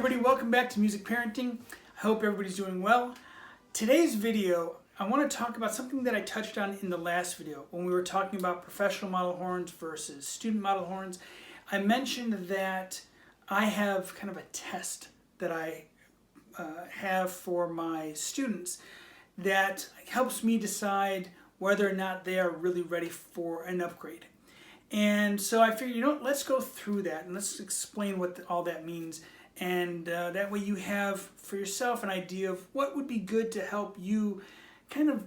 everybody, welcome back to Music Parenting. I hope everybody's doing well. Today's video, I want to talk about something that I touched on in the last video when we were talking about professional model horns versus student model horns. I mentioned that I have kind of a test that I have for my students that helps me decide whether or not they are really ready for an upgrade. And so I figured, let's go through that and let's explain what all that means. And that way you have for yourself an idea of what would be good to help you kind of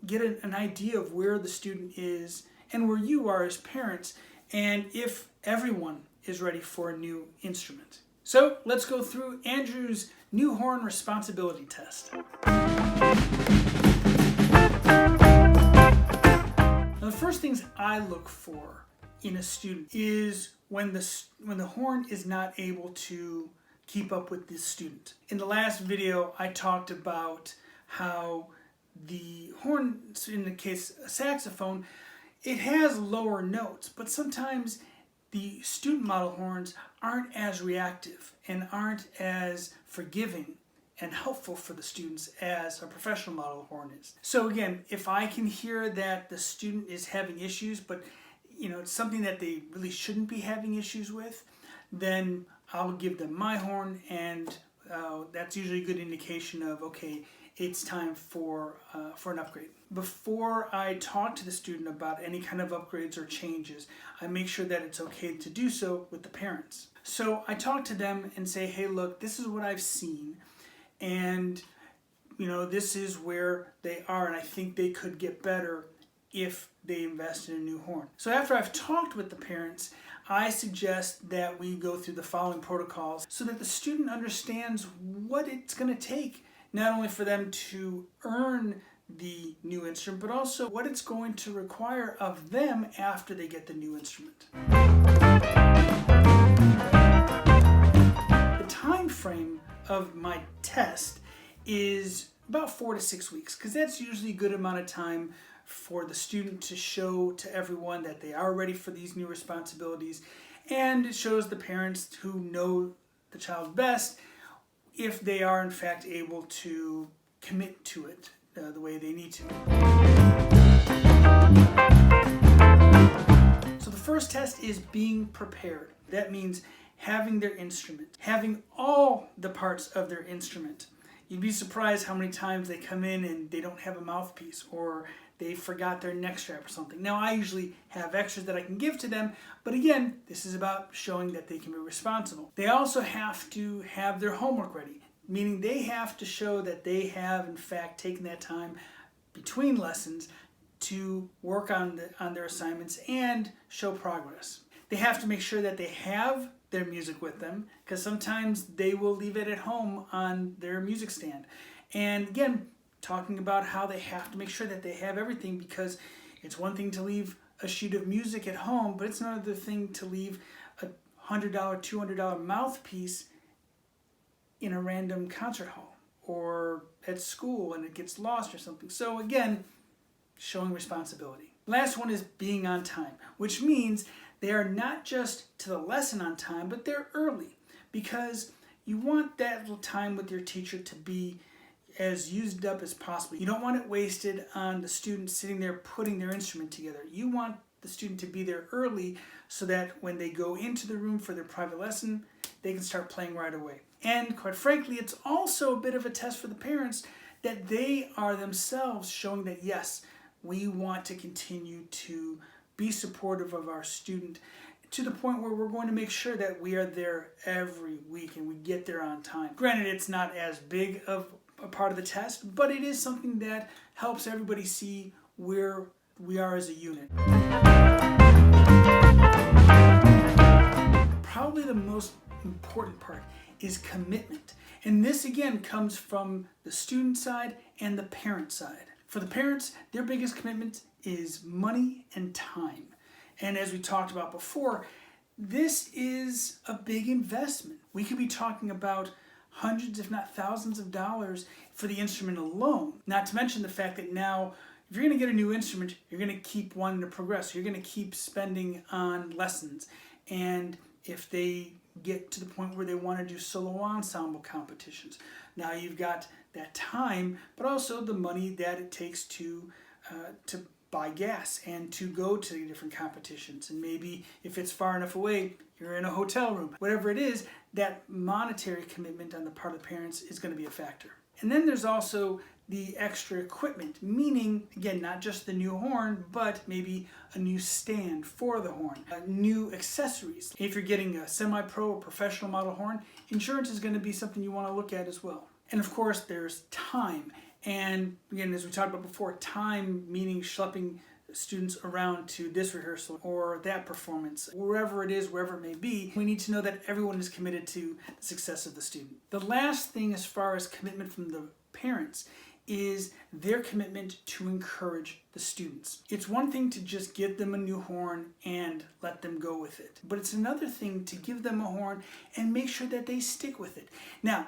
get an idea of where the student is and where you are as parents, and if everyone is ready for a new instrument. So let's go through Andrew's new horn responsibility test. Now, the first things I look for in a student is when the horn is not able to keep up with the student. In the last video, I talked about how the horn, in the case a saxophone, it has lower notes, but sometimes the student model horns aren't as reactive and aren't as forgiving and helpful for the students as a professional model horn is. So again, if I can hear that the student is having issues, but it's something that they really shouldn't be having issues with, then I'll give them my horn, and that's usually a good indication of, okay, it's time for an upgrade. Before I talk to the student about any kind of upgrades or changes, I make sure that it's okay to do so with the parents. So I talk to them and say, hey, look, this is what I've seen, and this is where they are, and I think they could get better if they invest in a new horn. So after I've talked with the parents, I suggest that we go through the following protocols so that the student understands what it's going to take, not only for them to earn the new instrument, but also what it's going to require of them after they get the new instrument. The time frame of my test is about 4 to 6 weeks, because that's usually a good amount of time for the student to show to everyone that they are ready for these new responsibilities, and it shows the parents who know the child best if they are in fact able to commit to it the way they need to. So the first test is being prepared. That means having their instrument, having all the parts of their instrument. You'd be surprised how many times they come in and they don't have a mouthpiece, or they forgot their neck strap or something. Now, I usually have extras that I can give to them, but again, this is about showing that they can be responsible. They also have to have their homework ready, meaning they have to show that they have, in fact, taken that time between lessons to work on their assignments and show progress. They have to make sure that they have their music with them, because sometimes they will leave it at home on their music stand. And again, talking about how they have to make sure that they have everything, because it's one thing to leave a sheet of music at home, but it's another thing to leave a $100, $200 mouthpiece in a random concert hall or at school and it gets lost or something. So again, showing responsibility. Last one is being on time, which means they are not just to the lesson on time, but they're early, because you want that little time with your teacher to be as used up as possible. You don't want it wasted on the student sitting there putting their instrument together. You want the student to be there early so that when they go into the room for their private lesson, they can start playing right away. And quite frankly, it's also a bit of a test for the parents that they are themselves showing that, yes, we want to continue to be supportive of our student to the point where we're going to make sure that we are there every week and we get there on time. Granted, it's not as big of a part of the test, but it is something that helps everybody see where we are as a unit. Probably the most important part is commitment. And this again comes from the student side and the parent side. For the parents, their biggest commitment is money and time. And as we talked about before, this is a big investment. We could be talking about hundreds, if not thousands of dollars for the instrument alone. Not to mention the fact that now, if you're going to get a new instrument, you're going to keep wanting to progress. You're going to keep spending on lessons. And if they get to the point where they want to do solo ensemble competitions. Now you've got that time, but also the money that it takes to buy gas and to go to the different competitions. And maybe if it's far enough away, you're in a hotel room. Whatever it is, that monetary commitment on the part of the parents is going to be a factor. And then there's also the extra equipment, meaning, again, not just the new horn, but maybe a new stand for the horn, new accessories. If you're getting a semi-pro or professional model horn, insurance is going to be something you want to look at as well. And of course, there's time. And again, as we talked about before, time meaning schlepping students around to this rehearsal or that performance, wherever it is, wherever it may be. We need to know that everyone is committed to the success of the student. The last thing as far as commitment from the parents is their commitment to encourage the students. It's one thing to just give them a new horn and let them go with it, but it's another thing to give them a horn and make sure that they stick with it. Now,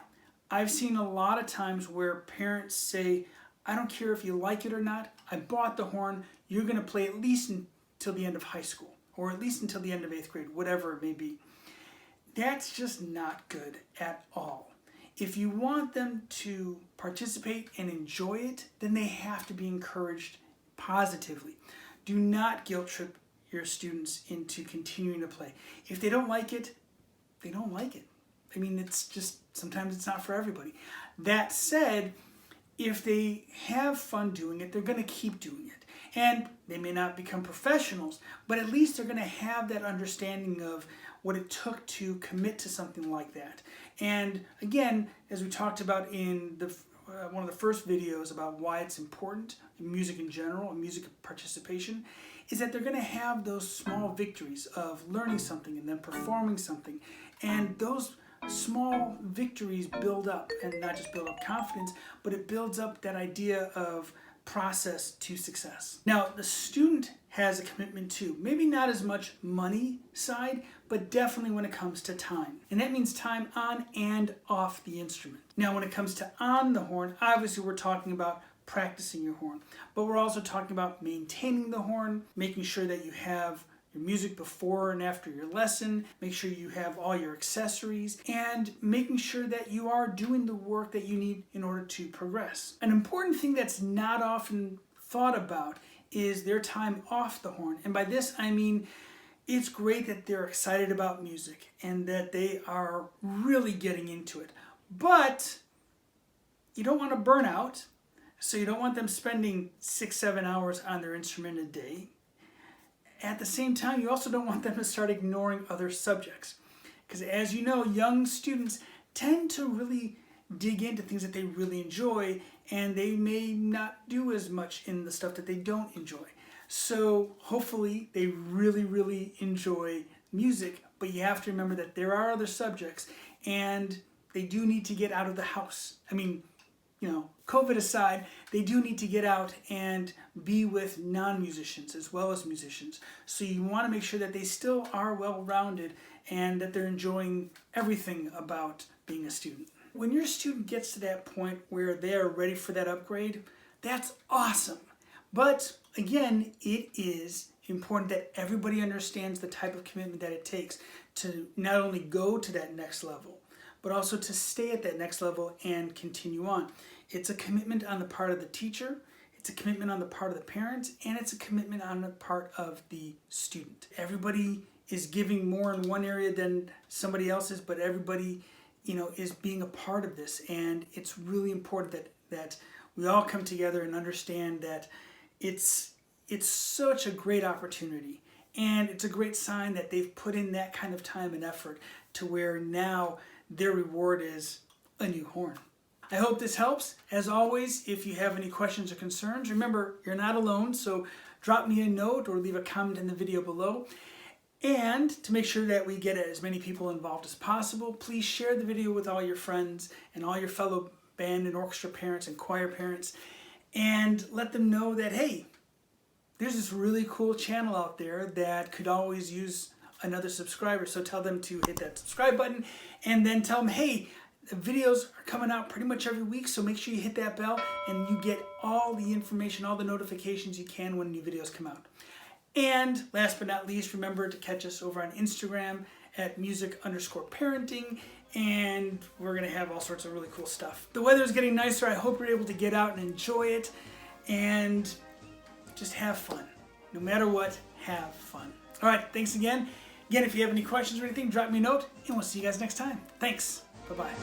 I've seen a lot of times where parents say, I don't care if you like it or not, I bought the horn, you're going to play at least until the end of high school, or at least until the end of 8th grade, whatever it may be. That's just not good at all. If you want them to participate and enjoy it, then they have to be encouraged positively. Do not guilt trip your students into continuing to play. If they don't like it, they don't like it. I mean, it's just, sometimes it's not for everybody. That said, if they have fun doing it, they're going to keep doing it. And they may not become professionals, but at least they're going to have that understanding of what it took to commit to something like that. And again, as we talked about in the one of the first videos about why it's important in music in general and music participation, is that they're going to have those small victories of learning something and then performing something. And those small victories build up, and not just build up confidence, but it builds up that idea of process to success. Now, the student has a commitment too. Maybe not as much money side, but definitely when it comes to time. And that means time on and off the instrument. Now, when it comes to on the horn, obviously we're talking about practicing your horn, but we're also talking about maintaining the horn, making sure that you have your music before and after your lesson, make sure you have all your accessories, and making sure that you are doing the work that you need in order to progress. An important thing that's not often thought about is their time off the horn. And by this, I mean, it's great that they're excited about music and that they are really getting into it. But you don't want to burn out, so you don't want them spending 6-7 hours on their instrument a day. At the same time, you also don't want them to start ignoring other subjects. Because as you know, young students tend to really dig into things that they really enjoy, and they may not do as much in the stuff that they don't enjoy. So hopefully they really, really enjoy music, but you have to remember that there are other subjects, and they do need to get out of the house. I mean, you know, COVID aside, they do need to get out and be with non-musicians as well as musicians. So you want to make sure that they still are well-rounded and that they're enjoying everything about being a student. When your student gets to that point where they are ready for that upgrade, that's awesome. But again, it is important that everybody understands the type of commitment that it takes to not only go to that next level, but also to stay at that next level and continue on. It's a commitment on the part of the teacher, it's a commitment on the part of the parents, and it's a commitment on the part of the student. Everybody is giving more in one area than somebody else is, but everybody, you know, is being a part of this. And it's really important that we all come together and understand that it's such a great opportunity. And it's a great sign that they've put in that kind of time and effort to where now their reward is a new horn. I hope this helps. As always, if you have any questions or concerns, remember, you're not alone, so drop me a note or leave a comment in the video below. And to make sure that we get as many people involved as possible, please share the video with all your friends and all your fellow band and orchestra parents and choir parents, and let them know that, hey, there's this really cool channel out there that could always use another subscriber. So tell them to hit that subscribe button, and then tell them, hey, the videos are coming out pretty much every week, so make sure you hit that bell and you get all the information, all the notifications you can when new videos come out. And last but not least, remember to catch us over on Instagram at music_parenting, and we're going to have all sorts of really cool stuff. The weather is getting nicer. I hope you're able to get out and enjoy it and just have fun. No matter what, have fun. All right, thanks again. Again, if you have any questions or anything, drop me a note, and we'll see you guys next time. Thanks. Bye-bye.